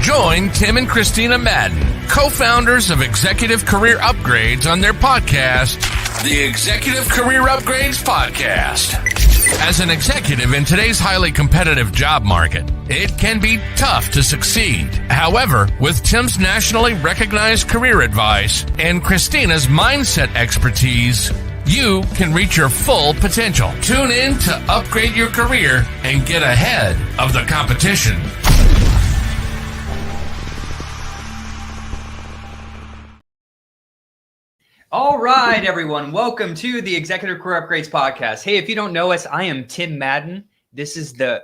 Join Tim and Kristina Madden, co-founders of Executive Career Upgrades, on their podcast, the Executive Career Upgrades Podcast. As an executive in today's highly competitive job market, it can be tough to succeed. However, with Tim's nationally recognized career advice and Kristina's mindset expertise, you can reach your full potential. Tune in to upgrade your career and get ahead of the competition. All right, everyone. Welcome to the Executive Career Upgrades Podcast. Hey, if you don't know us, I am Tim Madden. This is the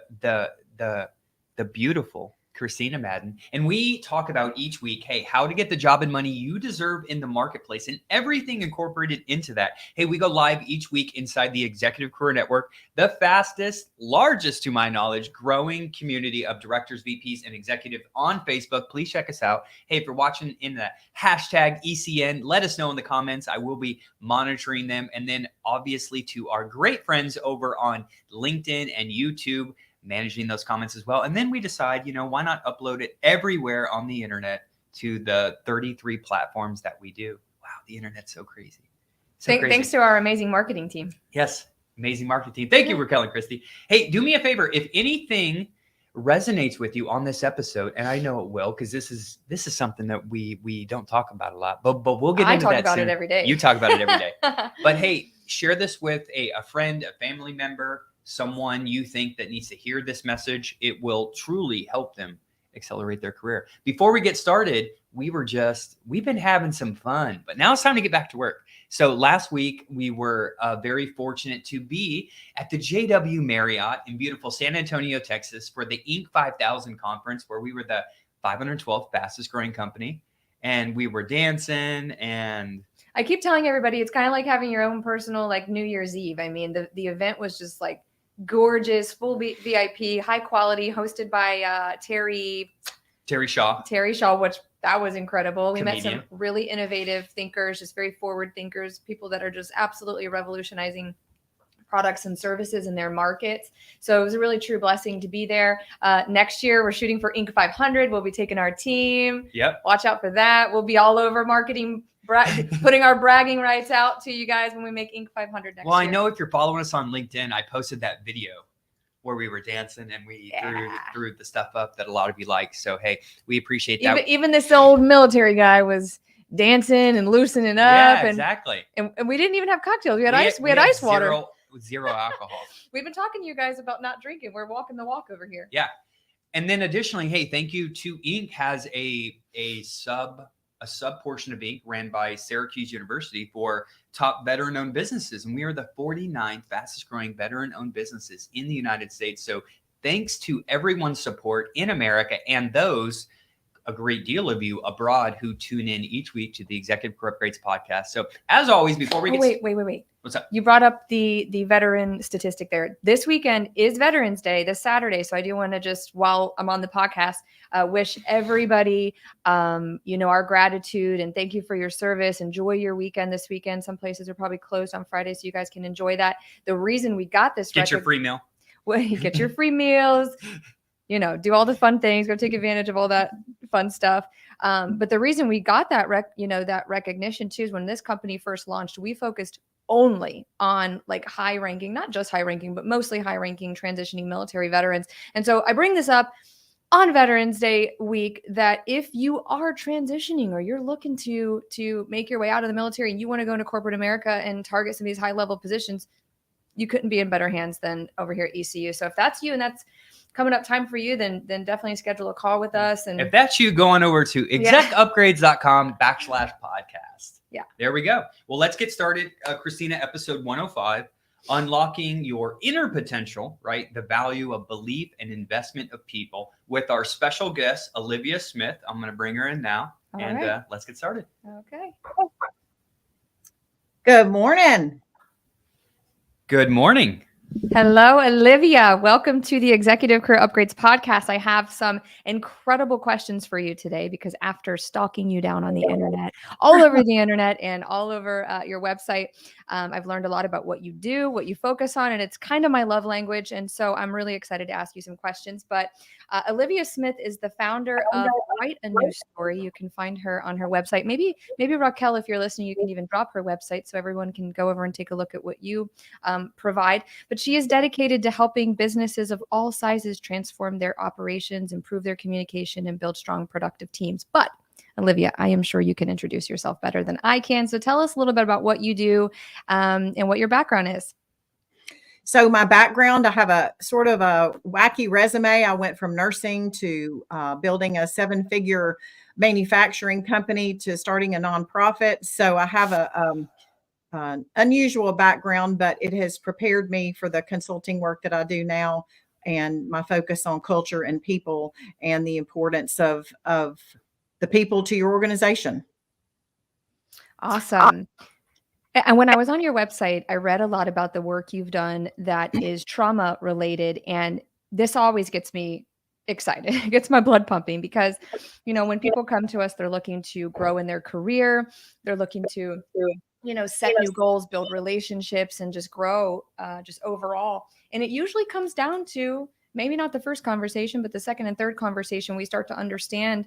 beautiful Kristina Madden. And we talk about each week, hey, how to get the job and money you deserve in the marketplace and everything incorporated into that. Hey, we go live each week inside the Executive Career Network, the fastest, largest, to my knowledge, growing community of directors, VPs, and executives on Facebook. Please check us out. Hey, if you're watching in the hashtag ECN, let us know in the comments. I will be monitoring them. And then obviously to our great friends over on LinkedIn and YouTube, managing those comments as well. And then we decide, why not upload it everywhere on the internet to the 33 platforms that we do. Wow, the internet's so crazy. Thanks to our amazing marketing team. Yes, amazing marketing team. Thank you for calling, Christy. Hey, do me a favor. If anything resonates with you on this episode, and I know it will, because this is something that we don't talk about a lot, but we'll get into that soon. I talk about it every day. You talk about it every day. But hey, share this with a friend, a family member, someone you think that needs to hear this message. It will truly help them accelerate their career. Before we get started, we've been having some fun, but now it's time to get back to work. So last week we were very fortunate to be at the JW Marriott in beautiful San Antonio, Texas for the Inc. 5000 conference, where we were the 512th fastest growing company. And we were dancing, and I keep telling everybody, it's kind of like having your own personal New Year's Eve. I mean, the event was just gorgeous, full VIP, high quality, hosted by Terry Shaw, which that was incredible. We met some really innovative thinkers, just very forward thinkers, people that are just absolutely revolutionizing products and services in their markets. So it was a really true blessing to be there. Next year, we're shooting for Inc. 500. We'll be taking our team. Yep. Watch out for that. We'll be all over marketing, putting our bragging rights out to you guys when we make Inc. 500 next year. Well, I know if you're following us on LinkedIn, I posted that video where we were dancing and we threw the stuff up that a lot of you like. So, hey, we appreciate that. Even this old military guy was dancing and loosening up. Yeah, exactly. And we didn't even have cocktails. We had ice water. Zero alcohol. We've been talking to you guys about not drinking. We're walking the walk over here. Yeah. And then additionally, hey, thank you to Inc. has a sub portion of Inc. ran by Syracuse University for top veteran-owned businesses. And we are the 49th fastest growing veteran-owned businesses in the United States. So thanks to everyone's support in America and those, a great deal of you abroad, who tune in each week to the Executive Career Upgrades Podcast. So as always, before we get... Wait. What's up? You brought up the veteran statistic there. This weekend is Veterans Day, this Saturday. So I do want to just, while I'm on the podcast, wish everybody, our gratitude and thank you for your service. Enjoy your weekend this weekend. Some places are probably closed on Friday, so you guys can enjoy that. The reason we got this Get your free meal. Well, get your free meals, do all the fun things, go take advantage of all that fun stuff. But the reason we got that that recognition too is when this company first launched, we focused only on high ranking, not just high ranking, but mostly high ranking transitioning military veterans. And so I bring this up on Veterans Day week, that if you are transitioning or you're looking to make your way out of the military and you want to go into corporate America and target some of these high level positions, you couldn't be in better hands than over here at ECU. So if that's you and that's coming up time for you, then definitely schedule a call with us. And if that's you, go on over to execupgrades.com/podcast. Yeah. There we go. Well, let's get started. Kristina, episode 105, unlocking your inner potential, right? The value of belief and investment of people, with our special guest, Olivia Smith. I'm going to bring her in now. All right. Let's get started. Okay. Good morning. Good morning. Hello, Olivia. Welcome to the Executive Career Upgrades podcast. I have some incredible questions for you today because after stalking you down on the internet, all over the internet and all over your website, I've learned a lot about what you do, what you focus on, and it's kind of my love language. And so I'm really excited to ask you some questions. But Olivia Smith is the founder of Write a New Story. You can find her on her website. Maybe Raquel, if you're listening, you can even drop her website so everyone can go over and take a look at what you provide. But she is dedicated to helping businesses of all sizes transform their operations, improve their communication, and build strong, productive teams. But Olivia, I am sure you can introduce yourself better than I can. So tell us a little bit about what you do and what your background is. So my background, I have a sort of a wacky resume. I went from nursing to building a 7-figure manufacturing company to starting a nonprofit. So I have an unusual background, but it has prepared me for the consulting work that I do now and my focus on culture and people and the importance of the people to your organization. Awesome. And when I was on your website, I read a lot about the work you've done that is trauma related. And this always gets me excited. It gets my blood pumping because, when people come to us, they're looking to grow in their career. They're looking to, set new goals, build relationships, and just grow just overall. And it usually comes down to maybe not the first conversation, but the second and third conversation, we start to understand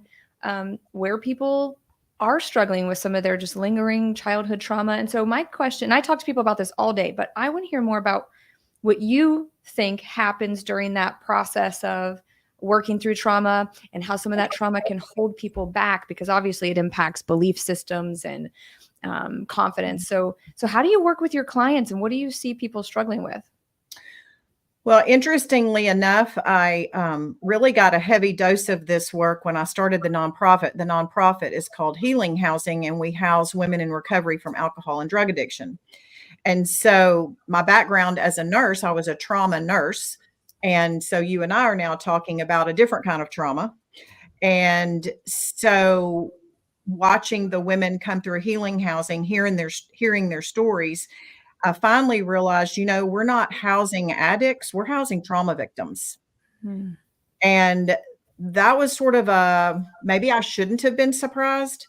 where people are struggling with some of their just lingering childhood trauma. And so my question, I talk to people about this all day, but I want to hear more about what you think happens during that process of working through trauma and how some of that trauma can hold people back, because obviously it impacts belief systems and confidence. So how do you work with your clients and what do you see people struggling with? Well, interestingly enough, I really got a heavy dose of this work when I started the nonprofit. The nonprofit is called Healing Housing, and we house women in recovery from alcohol and drug addiction. And so my background as a nurse, I was a trauma nurse. And so you and I are now talking about a different kind of trauma. And so watching the women come through Healing Housing, hearing their stories, I finally realized, we're not housing addicts, we're housing trauma victims. And that was sort of maybe I shouldn't have been surprised,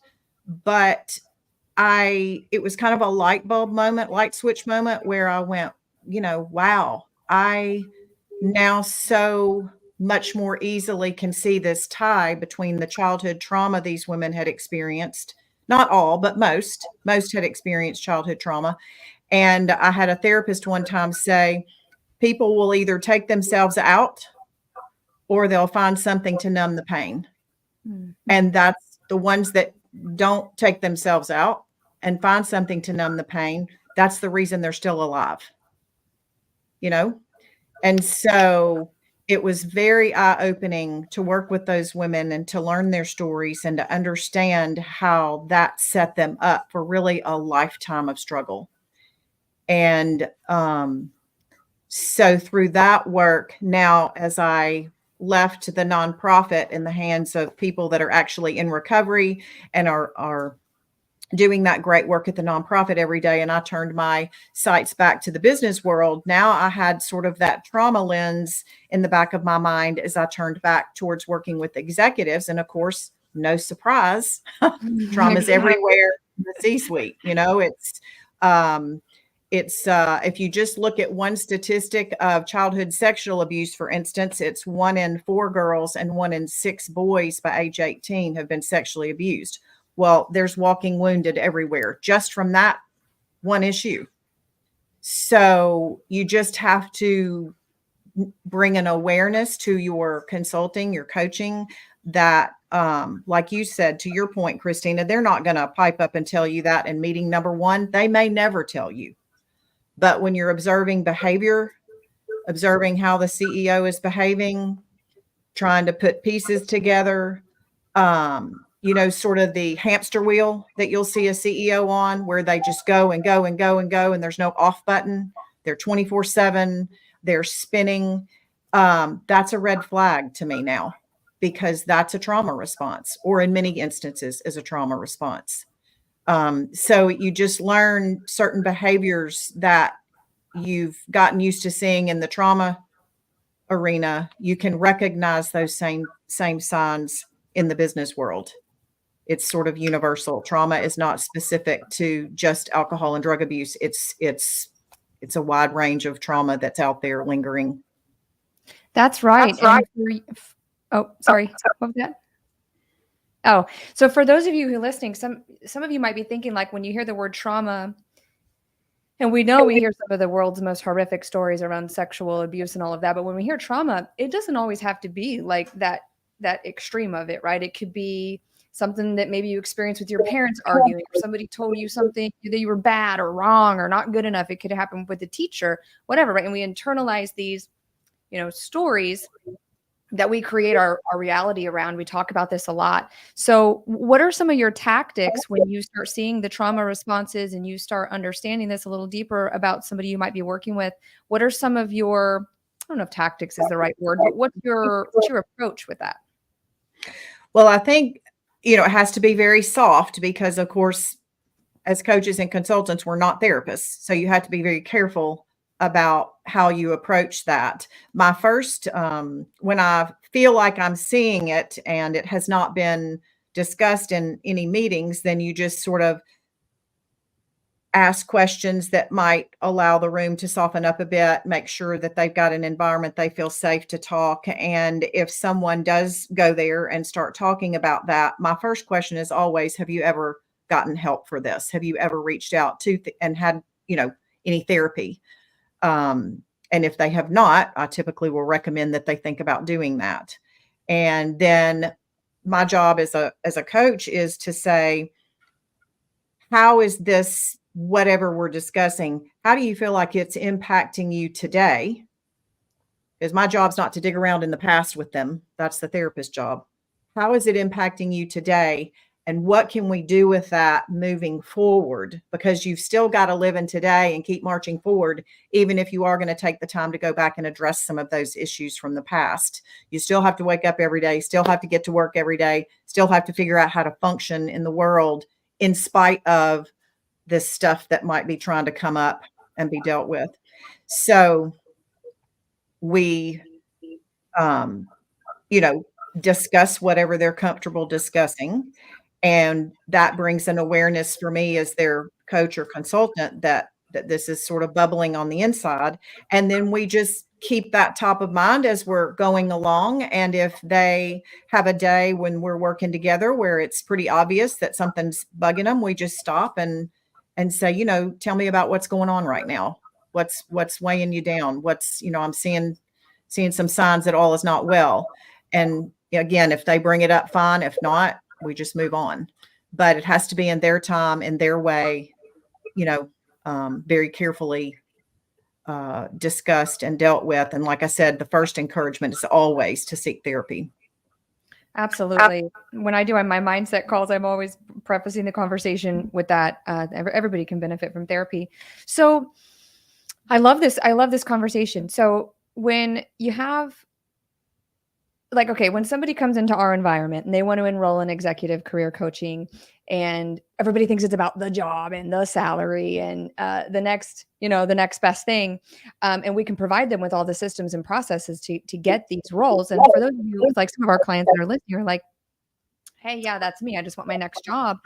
but it was kind of a light switch moment where I went, wow, I now so much more easily can see this tie between the childhood trauma these women had experienced. Not all, but most had experienced childhood trauma. And I had a therapist one time say, people will either take themselves out or they'll find something to numb the pain. And that's the ones that don't take themselves out and find something to numb the pain. That's the reason they're still alive, And so it was very eye-opening to work with those women and to learn their stories and to understand how that set them up for really a lifetime of struggle. And so through that work, now as I left the nonprofit in the hands of people that are actually in recovery and are doing that great work at the nonprofit every day, and I turned my sights back to the business world, now I had sort of that trauma lens in the back of my mind as I turned back towards working with executives. And of course, no surprise, trauma's everywhere in the C-suite. It's if you just look at one statistic of childhood sexual abuse, for instance, it's 1 in 4 girls and 1 in 6 boys by age 18 have been sexually abused. Well, there's walking wounded everywhere just from that one issue. So you just have to bring an awareness to your consulting, your coaching that, like you said, to your point, Kristina, they're not going to pipe up and tell you that in meeting number 1. They may never tell you. But when you're observing behavior, observing how the CEO is behaving, trying to put pieces together, sort of the hamster wheel that you'll see a CEO on where they just go and go and go and go and there's no off button. They're 24/7. They're spinning. That's a red flag to me now because that's a trauma response, or in many instances is a trauma response. So you just learn certain behaviors that you've gotten used to seeing in the trauma arena, you can recognize those same signs in the business world. It's sort of universal. Trauma is not specific to just alcohol and drug abuse. It's a wide range of trauma that's out there lingering. That's right. Oh, sorry. What was that? Oh, so for those of you who are listening, some of you might be thinking, like, when you hear the word trauma, and we know we hear some of the world's most horrific stories around sexual abuse and all of that, but when we hear trauma, it doesn't always have to be like that extreme of it, right? It could be something that maybe you experienced with your parents arguing, or somebody told you something that you were bad or wrong or not good enough. It could happen with a teacher, whatever, right? And we internalize these, stories that we create our reality around. We talk about this a lot. So what are some of your tactics when you start seeing the trauma responses and you start understanding this a little deeper about somebody you might be working with? What are some of your, I don't know if tactics is the right word, but what's your approach with that? Well, I think, it has to be very soft because, of course, as coaches and consultants, we're not therapists. So you have to be very careful about how you approach that. My first, when I feel like I'm seeing it and it has not been discussed in any meetings, then you just sort of ask questions that might allow the room to soften up a bit, make sure that they've got an environment they feel safe to talk. And if someone does go there and start talking about that, my first question is always, have you ever gotten help for this? Have you ever reached out to and had, any therapy? And if they have not, I typically will recommend that they think about doing that. And then my job as a coach is to say, how is this, whatever we're discussing, how do you feel like it's impacting you today? Because my job's not to dig around in the past with them. That's the therapist's job. How is it impacting you today? And what can we do with that moving forward? Because you've still got to live in today and keep marching forward, even if you are going to take the time to go back and address some of those issues from the past. You still have to wake up every day, still have to get to work every day, still have to figure out how to function in the world in spite of this stuff that might be trying to come up and be dealt with. So we, discuss whatever they're comfortable discussing. And that brings an awareness for me as their coach or consultant that this is sort of bubbling on the inside. And then we just keep that top of mind as we're going along. And if they have a day when we're working together where it's pretty obvious that something's bugging them, we just stop and say, tell me about what's going on right now. What's weighing you down? I'm seeing some signs that all is not well. And again, if they bring it up, fine. If not, we just move on. But it has to be in their time, in their way, very carefully discussed and dealt with. And like I said, the first encouragement is always to seek therapy. Absolutely. When I do my mindset calls, I'm always prefacing the conversation with that. Everybody can benefit from therapy. So I love this. I love this conversation. So when you have, when somebody comes into our environment and they want to enroll in executive career coaching, and everybody thinks it's about the job and the salary and the next best thing. And we can provide them with all the systems and processes to get these roles. And for those of you, like some of our clients that are listening, are like, hey, yeah, that's me. I just want my next job.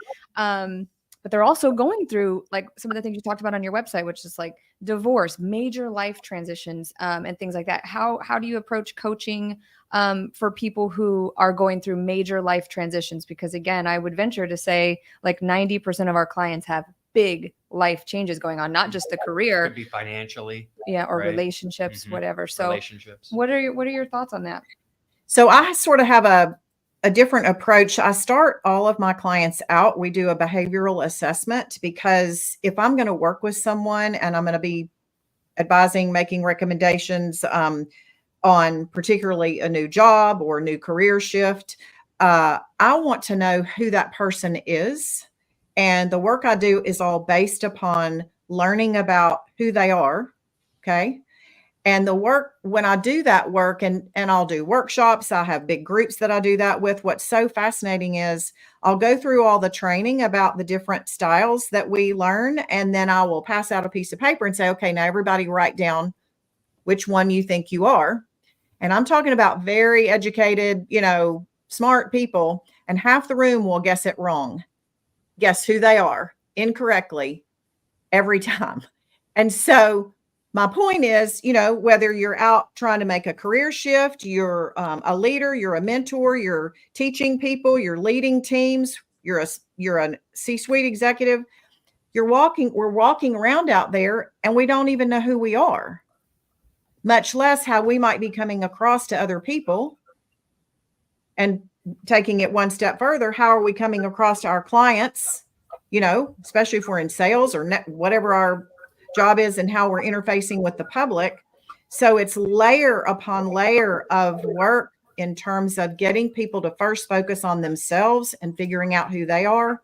But they're also going through like some of the things you talked about on your website, which is like divorce, major life transitions, and things like that. How do you approach coaching for people who are going through major life transitions? Because again, I would venture to say like 90% of our clients have big life changes going on, not just the career. Could be financially. Yeah. Or right? relationships, whatever. So relationships. What are your thoughts on that? So I sort of have a different approach. I start all of my clients out. We do a behavioral assessment because if I'm going to work with someone and I'm going to be advising, making recommendations on particularly a new job or a new career shift, I want to know who that person is. And the work I do is all based upon learning about who they are. Okay. And the work, when I do that work, and I'll do workshops, I have big groups that I do that with. What's so fascinating is I'll go through all the training about the different styles that we learn. And then I will pass out a piece of paper and say, okay, now everybody write down which one you think you are. And I'm talking about very educated, smart people, and half the room will guess it wrong. Guess who they are incorrectly every time. And so my point is, whether you're out trying to make a career shift, you're a leader, you're a mentor, you're teaching people, you're leading teams, you're a C-suite executive, we're walking around out there and we don't even know who we are, much less how we might be coming across to other people. And taking it one step further, how are we coming across to our clients, especially if we're in sales or whatever our job is, and how we're interfacing with the public. So it's layer upon layer of work in terms of getting people to first focus on themselves and figuring out who they are.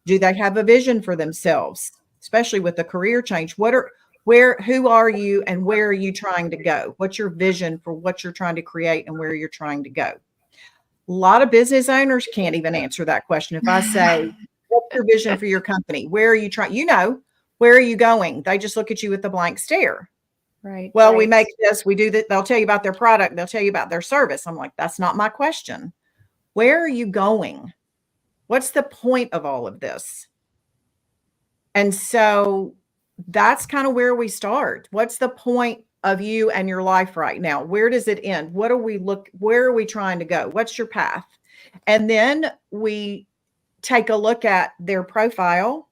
Do they have a vision for themselves, especially with the career change? Who are you and where are you trying to go? What's your vision for what you're trying to create and where you're trying to go? A lot of business owners can't even answer that question. If I say, what's your vision for your company? Where are you trying? Where are you going? They just look at you with a blank stare. Right. Well, right. we make this, we do that. They'll tell you about their product. They'll tell you about their service. I'm like, that's not my question. Where are you going? What's the point of all of this? And so that's kind of where we start. What's the point of you and your life right now? Where does it end? Where are we trying to go? What's your path? And then we take a look at their profile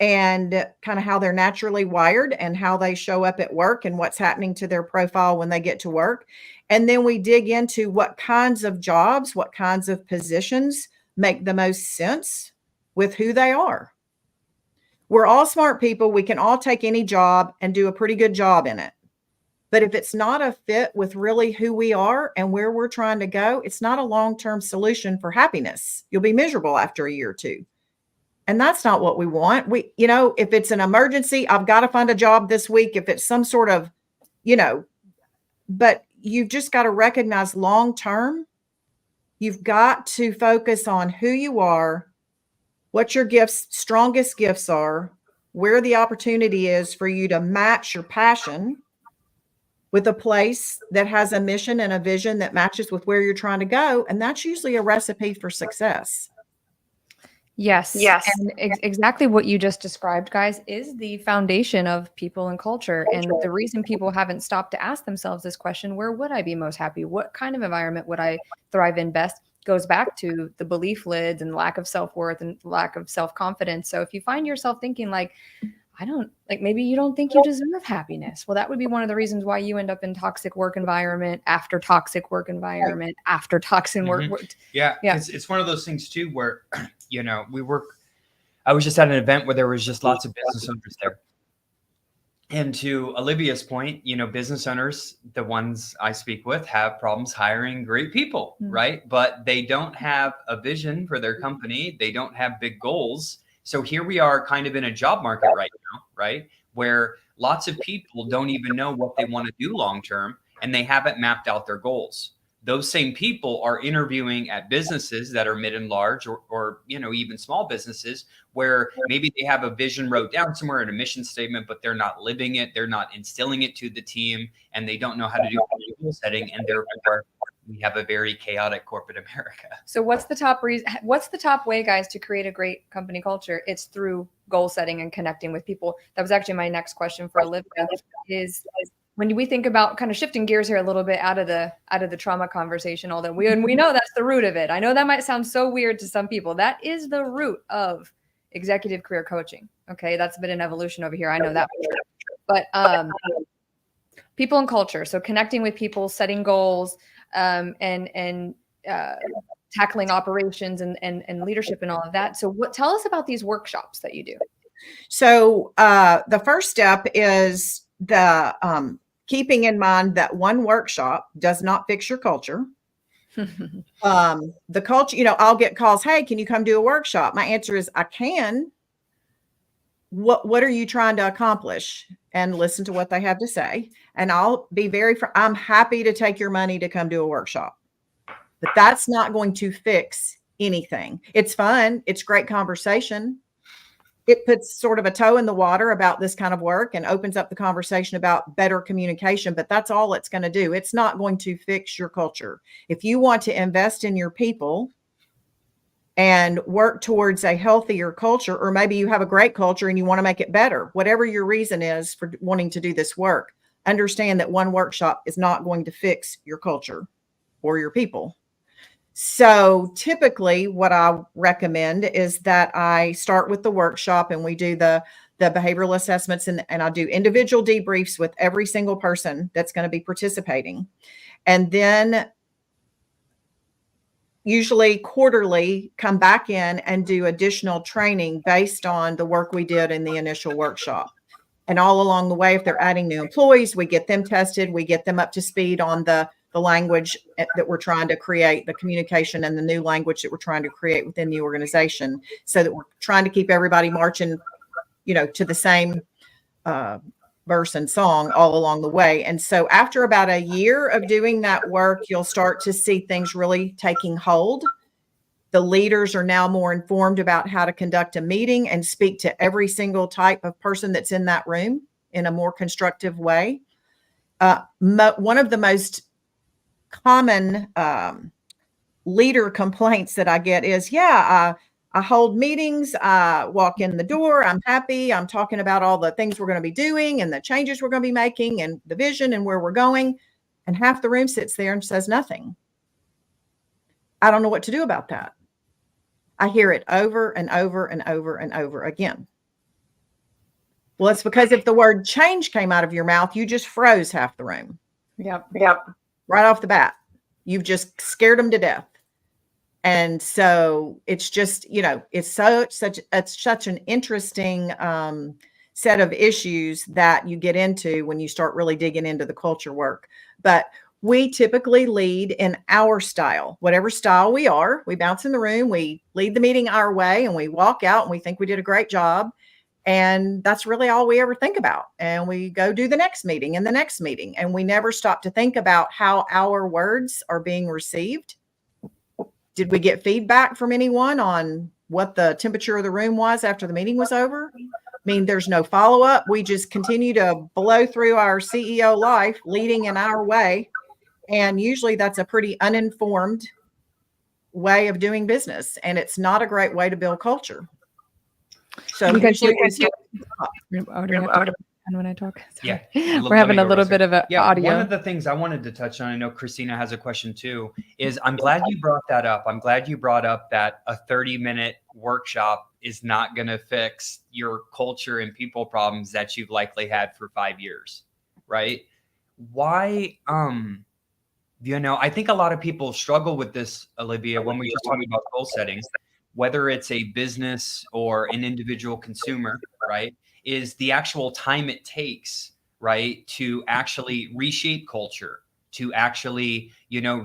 and kind of how they're naturally wired and how they show up at work and what's happening to their profile when they get to work. And then we dig into what kinds of jobs, what kinds of positions make the most sense with who they are. We're all smart people. We can all take any job and do a pretty good job in it. But if it's not a fit with really who we are and where we're trying to go, it's not a long-term solution for happiness. You'll be miserable after a year or two. And that's not what we want. If it's an emergency, I've got to find a job this week. If it's some sort of, but you've just got to recognize long-term, you've got to focus on who you are, what your strongest gifts are, where the opportunity is for you to match your passion with a place that has a mission and a vision that matches with where you're trying to go. And that's usually a recipe for success. Yes. And exactly what you just described, guys, is the foundation of people and culture. And the reason people haven't stopped to ask themselves this question, where would I be most happy? What kind of environment would I thrive in best? Goes back to the belief lids and lack of self-worth and lack of self-confidence. So if you find yourself thinking maybe you don't think you deserve happiness. Well, that would be one of the reasons why you end up in toxic work environment after toxic work environment after toxic work. Yeah. It's one of those things too, where, I was just at an event where there was just lots of business owners there. And to Olivia's point, business owners, the ones I speak with, have problems hiring great people, right? But they don't have a vision for their company. They don't have big goals. So here we are kind of in a job market right now, right? Where lots of people don't even know what they want to do long-term, and they haven't mapped out their goals. Those same people are interviewing at businesses that are mid and large or even small businesses where maybe they have a vision wrote down somewhere in a mission statement, but they're not living it. They're not instilling it to the team, and they don't know how to do goal setting. And therefore we have a very chaotic corporate America. So what's the top way, guys, to create a great company culture? It's through goal setting and connecting with people. That was actually my next question for Olivia, is when we think about kind of shifting gears here a little bit out of the trauma conversation, although we know that's the root of it. I know that might sound so weird to some people. That is the root of executive career coaching. Okay. That's been an evolution over here. I know that. But people and culture. So connecting with people, setting goals, and tackling operations and leadership and all of that. So tell us about these workshops that you do. So the first step is the keeping in mind that one workshop does not fix your culture. The culture, I'll get calls, hey, can you come do a workshop? My answer is I can, what are you trying to accomplish, and listen to what they have to say. And I'll be I'm happy to take your money to come do a workshop, but that's not going to fix anything. It's fun. It's great conversation. It puts sort of a toe in the water about this kind of work and opens up the conversation about better communication, but that's all it's going to do. It's not going to fix your culture. If you want to invest in your people and work towards a healthier culture, or maybe you have a great culture and you want to make it better, whatever your reason is for wanting to do this work, understand that one workshop is not going to fix your culture or your people. So typically what I recommend is that I start with the workshop and we do the behavioral assessments, and I do individual debriefs with every single person that's going to be participating. And then usually quarterly come back in and do additional training based on the work we did in the initial workshop. And all along the way, if they're adding new employees, we get them tested, we get them up to speed on the language that we're trying to create, the communication and the new language that we're trying to create within the organization, so that we're trying to keep everybody marching, to the same verse and song all along the way. And so after about a year of doing that work, you'll start to see things really taking hold. The leaders are now more informed about how to conduct a meeting and speak to every single type of person that's in that room in a more constructive way. One of the most common leader complaints that I get is, I hold meetings, I walk in the door, I'm happy, I'm talking about all the things we're going to be doing and the changes we're going to be making and the vision and where we're going, and half the room sits there and says nothing. I don't know what to do about that. I hear it over and over and over and over again. Well, it's because if the word change came out of your mouth, you just froze half the room. Yep. Right off the bat, you've just scared them to death. And so it's just, it's such an interesting set of issues that you get into when you start really digging into the culture work. But we typically lead in our style, whatever style we are. We bounce in the room, we lead the meeting our way, and we walk out and we think we did a great job. And that's really all we ever think about. And we go do the next meeting and the next meeting. And we never stop to think about how our words are being received. Did we get feedback from anyone on what the temperature of the room was after the meeting was over? I mean, there's no follow-up. We just continue to blow through our CEO life, leading in our way. And usually that's a pretty uninformed way of doing business. And it's not a great way to build culture. So when I talk, yeah, we're having a little bit of audio. One of the things I wanted to touch on, I know Kristina has a question too, is I'm glad you brought that up. I'm glad you brought up that a 30-minute workshop is not going to fix your culture and people problems that you've likely had for 5 years, right? Why? I think a lot of people struggle with this, Olivia, when we were talking about goal settings, whether it's a business or an individual consumer, right, is the actual time it takes, right, to actually reshape culture, to actually,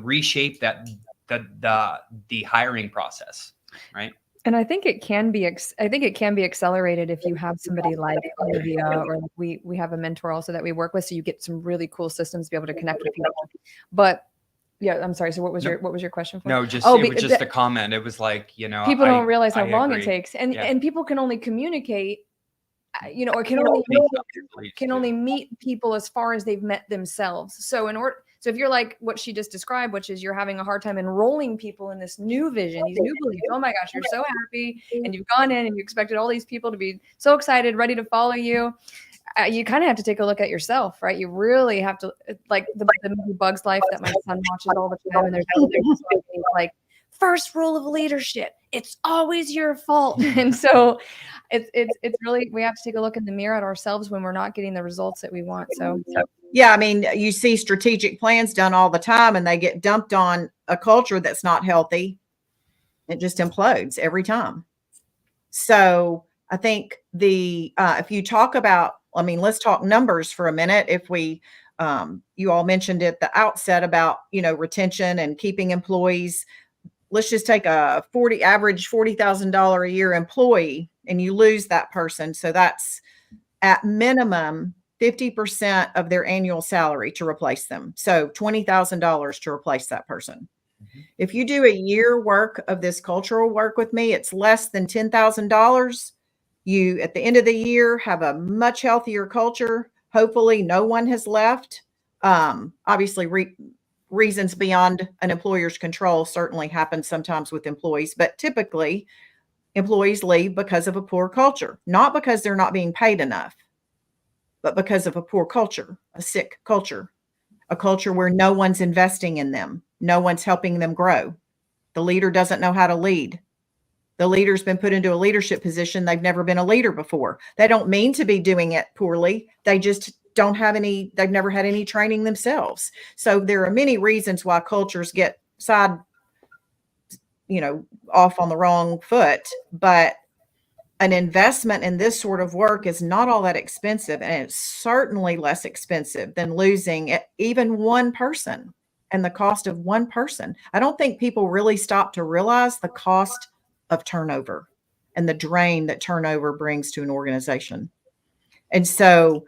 reshape the hiring process, right? And I think it can be accelerated if you have somebody like Olivia, or we have a mentor also that we work with, so you get some really cool systems to be able to connect with people. But yeah, I'm sorry. So what was your question for? No, it was just a comment. It was like, people don't realize how long it takes, and people can only communicate, or can only meet people as far as they've met themselves. So if you're like what she just described, which is you're having a hard time enrolling people in this new vision, these new beliefs. Oh my gosh, you're so happy, and you've gone in and you expected all these people to be so excited, ready to follow you. You kind of have to take a look at yourself, right? You really have to, like the movie Bug's Life that my son watches all the time. And there's like, first rule of leadership, it's always your fault. And so it's really, we have to take a look in the mirror at ourselves when we're not getting the results that we want. So yeah, I mean, you see strategic plans done all the time and they get dumped on a culture that's not healthy. It just implodes every time. So I think if you talk about, let's talk numbers for a minute. If we, you all mentioned at the outset about, retention and keeping employees. Let's just take a average $40,000 a year employee and you lose that person. So that's at minimum 50% of their annual salary to replace them. So $20,000 to replace that person. If you do a year work of this cultural work with me, it's less than $10,000. You, at the end of the year, have a much healthier culture. Hopefully no one has left. Obviously, reasons beyond an employer's control certainly happen sometimes with employees, but typically employees leave because of a poor culture, not because they're not being paid enough, but because of a poor culture, a sick culture, a culture where no one's investing in them. No one's helping them grow. The leader doesn't know how to lead. The leader's been put into a leadership position. They've never been a leader before. They don't mean to be doing it poorly. They just don't have any, they've never had any training themselves. So there are many reasons why cultures get off on the wrong foot, but an investment in this sort of work is not all that expensive, and it's certainly less expensive than losing even one person and the cost of one person. I don't think people really stop to realize the cost of turnover and the drain that turnover brings to an organization. And so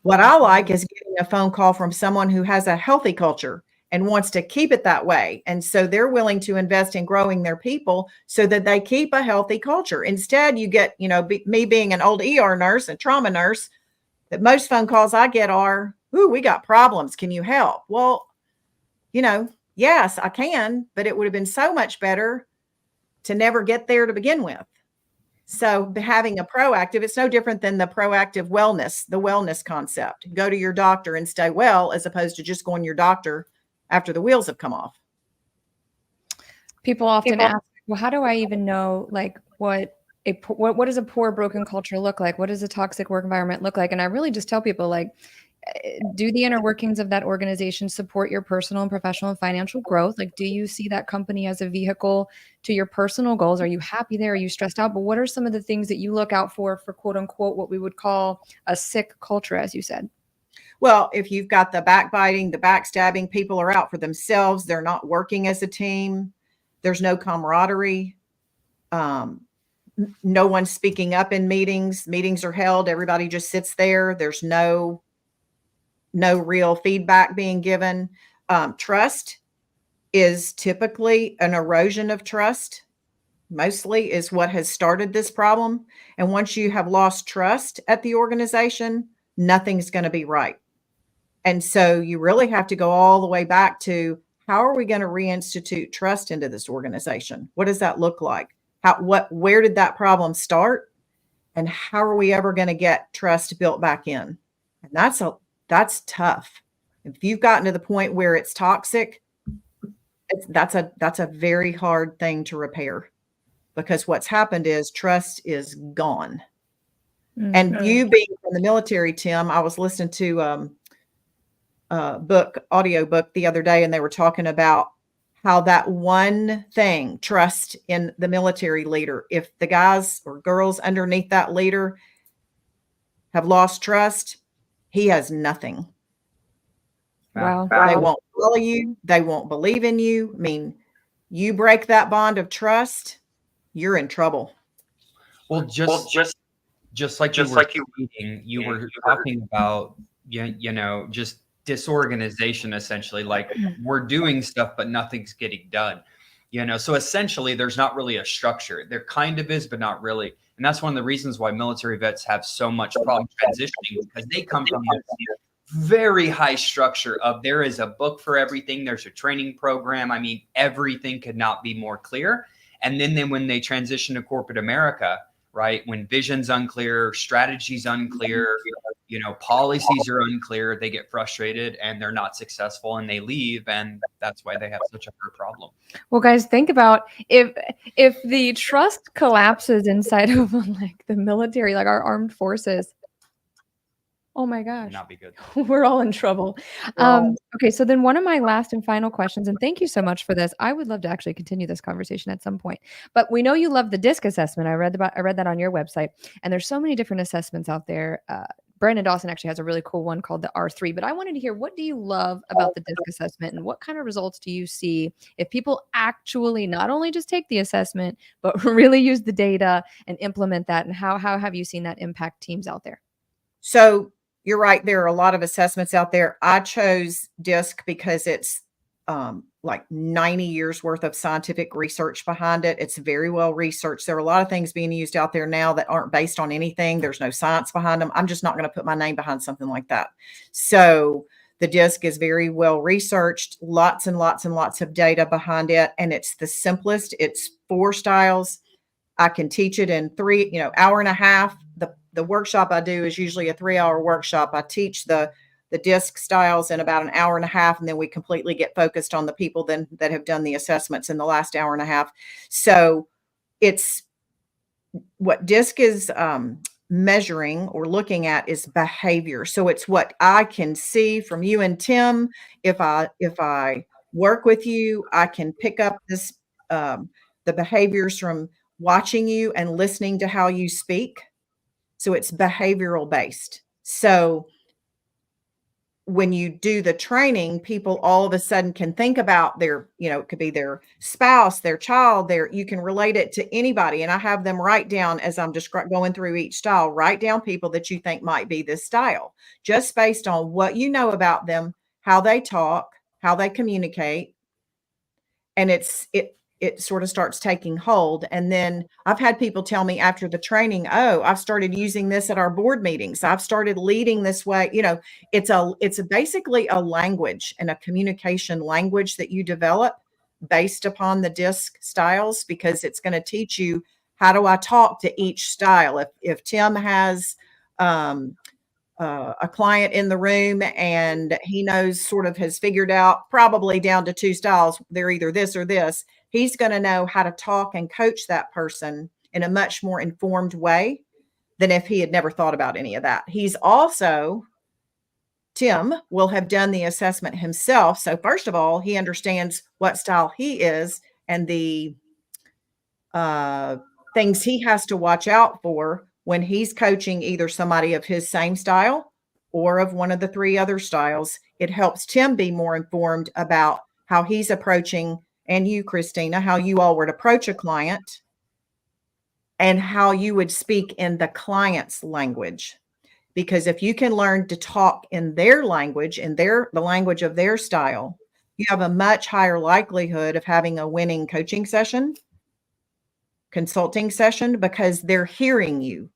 what I like is getting a phone call from someone who has a healthy culture and wants to keep it that way. And so they're willing to invest in growing their people so that they keep a healthy culture. Instead, you get, me being an old ER nurse and trauma nurse, that most phone calls I get are, "Ooh, we got problems. Can you help?" Well, yes, I can, but it would have been so much better to never get there to begin with. So having a proactive, it's no different than the proactive wellness, the wellness concept. Go to your doctor and stay well, as opposed to just going to your doctor after the wheels have come off. People often ask, well, how do I even know, like, what does a poor, broken culture look like? What does a toxic work environment look like? And I really just tell people, like, do the inner workings of that organization support your personal and professional and financial growth? Like, do you see that company as a vehicle to your personal goals? Are you happy there? Are you stressed out? But what are some of the things that you look out for quote unquote, what we would call a sick culture, as you said? Well, if you've got the backbiting, the backstabbing, people are out for themselves. They're not working as a team. There's no camaraderie. No one's speaking up in meetings. Meetings are held. Everybody just sits there. There's no real feedback being given. Trust is typically an erosion of trust, mostly is what has started this problem. And once you have lost trust at the organization, nothing's going to be right. And so you really have to go all the way back to, how are we going to reinstitute trust into this organization? What does that look like? Where did that problem start? And how are we ever going to get trust built back in? And that's tough. If you've gotten to the point where it's toxic, that's a very hard thing to repair, because what's happened is trust is gone. Mm-hmm. And you being in the military, Tim, I was listening to audio book the other day, and they were talking about how that one thing, trust in the military leader, if the guys or girls underneath that leader have lost trust, he has nothing. Wow. They won't follow you. They won't believe in you. I mean, you break that bond of trust, you're in trouble. Well, just like you were talking about, just disorganization, essentially. Like, we're doing stuff, but nothing's getting done. So essentially, there's not really a structure. There kind of is, but not really. And that's one of the reasons why military vets have so much problem transitioning, because they come from this very high structure of, there is a book for everything. There's a training program. I mean, everything could not be more clear. And then when they transition to corporate America, right, when vision's unclear, strategy's unclear, policies are unclear, they get frustrated and they're not successful and they leave. And that's why they have such a big problem. Well, guys, think about if the trust collapses inside of, like, the military, like our armed forces. Oh my gosh. Not be good. We're all in trouble. Okay. So then one of my last and final questions, and thank you so much for this. I would love to actually continue this conversation at some point, but we know you love the DISC assessment. I read that on your website, and there's so many different assessments out there. Brandon Dawson actually has a really cool one called the R3. But I wanted to hear, what do you love about the DISC assessment, and what kind of results do you see if people actually not only just take the assessment, but really use the data and implement that? And how have you seen that impact teams out there? So you're right. There are a lot of assessments out there. I chose DISC because it's like 90 years worth of scientific research behind it. It's very well researched. There are a lot of things being used out there now that aren't based on anything. There's no science behind them. I'm just not going to put my name behind something like that. So the DISC is very well researched, lots and lots and lots of data behind it. And it's the simplest. It's 4 styles. I can teach it in 3, hour and a half. The workshop I do is usually a 3-hour workshop. I teach the DISC styles in about an hour and a half, and then we completely get focused on the people that have done the assessments in the last hour and a half. So it's what DISC is measuring or looking at is behavior. So it's what I can see from you and Tim. If I work with you, I can pick up this the behaviors from watching you and listening to how you speak. So it's behavioral based. So when you do the training, people all of a sudden can think about their, it could be their spouse, their child, you can relate it to anybody. And I have them write down, as I'm just going through each style, write down people that you think might be this style, just based on what you know about them, how they talk, how they communicate. And it sort of starts taking hold. And then I've had people tell me after the training, oh, I've started using this at our board meetings. I've started leading this way. It's basically a language and a communication language that you develop based upon the DISC styles, because it's going to teach you, how do I talk to each style? If Tim has a client in the room and he has figured out probably down to 2 styles, they're either this or this, he's going to know how to talk and coach that person in a much more informed way than if he had never thought about any of that. Tim will have done the assessment himself. So first of all, he understands what style he is and the things he has to watch out for when he's coaching either somebody of his same style or of one of the 3 other styles. It helps Tim be more informed about how he's approaching, and you, Kristina, how you all would approach a client and how you would speak in the client's language. Because if you can learn to talk in their language, in the language of their style, you have a much higher likelihood of having a winning coaching session, consulting session, because they're hearing you.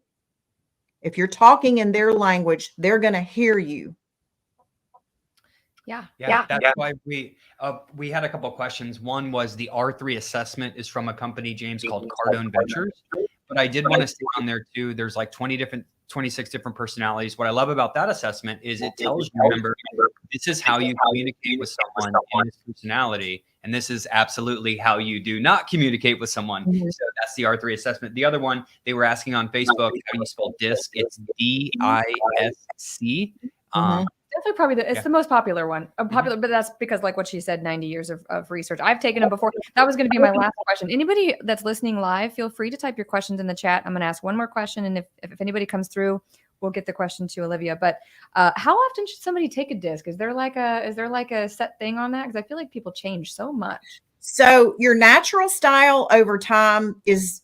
If you're talking in their language, they're going to hear you. Yeah. That's why we had a couple of questions. One was the R3 assessment is from a company, James, called Cardone Ventures. But I did want to say on there too, there's like 26 different personalities. What I love about that assessment is it tells you, remember, this is how you communicate with someone in this personality. And this is absolutely how you do not communicate with someone. So that's the R3 assessment. The other one, they were asking on Facebook, how do you spell DISC? It's DISC. Definitely probably it's the most popular one. But that's because, like what she said, 90 years of research. I've taken them before. That was going to be my last question. Anybody that's listening live, feel free to type your questions in the chat. I'm going to ask one more question. And if anybody comes through, we'll get the question to Olivia. But how often should somebody take a DISC? Is there like a set thing on that? Because I feel like people change so much. So your natural style over time is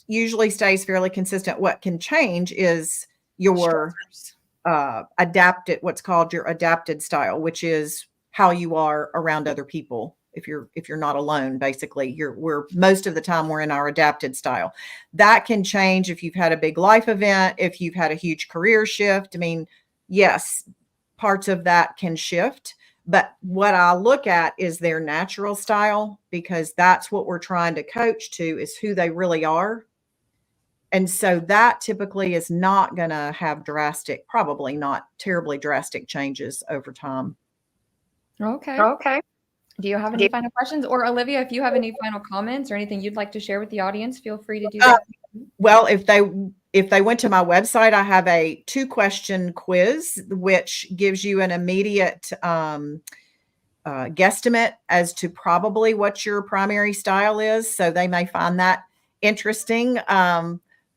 usually stays fairly consistent. What can change is your adapted, what's called your adapted style, which is how you are around other people. If you're not alone, basically, we're most of the time we're in our adapted style. That can change if you've had a big life event, if you've had a huge career shift. I mean, yes, parts of that can shift, but what I look at is their natural style, because that's what we're trying to coach to, is who they really are. And so that typically is not going to have probably not terribly drastic changes over time. Okay. Do you have any final questions? Or Olivia, if you have any final comments or anything you'd like to share with the audience, feel free to do that. Well, if they went to my website, I have a 2-question quiz, which gives you an immediate guesstimate as to probably what your primary style is. So they may find that interesting.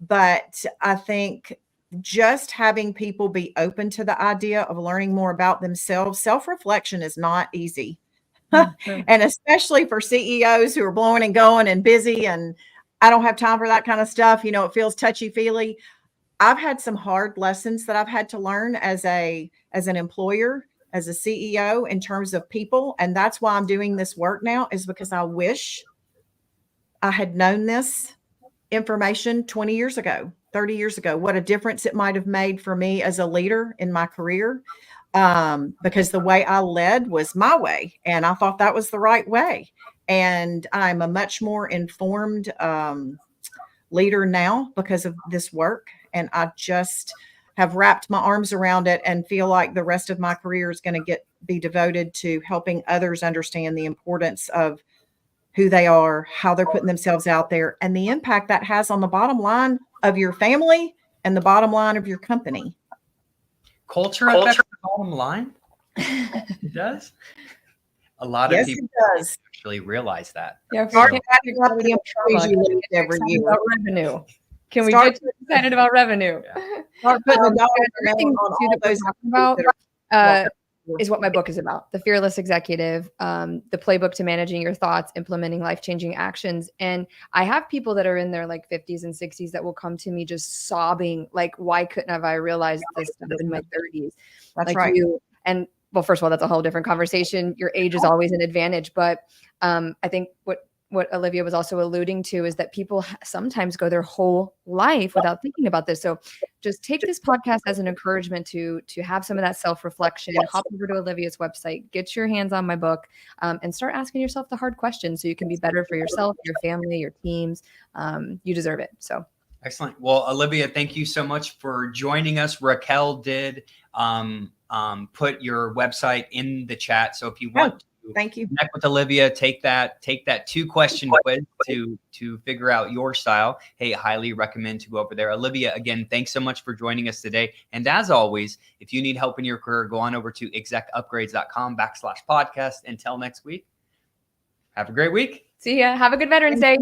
But I think just having people be open to the idea of learning more about themselves. Self-reflection is not easy. And especially for CEOs who are blowing and going and busy, and I don't have time for that kind of stuff. You know, it feels touchy-feely. I've had some hard lessons that I've had to learn as an employer, as a CEO, in terms of people. And that's why I'm doing this work now, is because I wish I had known this information 20 years ago, 30 years ago, what a difference it might have made for me as a leader in my career. Because the way I led was my way, and I thought that was the right way. And I'm a much more informed leader now because of this work. And I just have wrapped my arms around it and feel like the rest of my career is going to be devoted to helping others understand the importance of who they are, how they're putting themselves out there, and the impact that has on the bottom line of your family and the bottom line of your company. Culture affects the bottom line? It does? A lot of people actually realize that. Yeah, Every year. About revenue. Can we get too excited about revenue? Yeah. Start putting a dollar everything on too all that we're those talking about that is what my book is about. The Fearless Executive, the playbook to managing your thoughts, implementing life-changing actions. And I have people that are in their like 50s and 60s that will come to me just sobbing, like, why couldn't have I realized this stuff in my 30s? That's like right. And well, first of all, that's a whole different conversation. Your age is always an advantage. But I think what Olivia was also alluding to is that people sometimes go their whole life without thinking about this. So just take this podcast as an encouragement to have some of that self-reflection. Yes. Hop over to Olivia's website, get your hands on my book, and start asking yourself the hard questions so you can be better for yourself, your family, your teams. You deserve it. So Excellent. Well, Olivia, thank you so much for joining us. Raquel did put your website in the chat. So if you want to Thank you. connect with Olivia, take that 2-question quiz to figure out your style. Hey, highly recommend to go over there. Olivia, again, thanks so much for joining us today. And as always, if you need help in your career, go on over to execupgrades.com/podcast. Until next week, have a great week. see ya. Have a good Veterans Day.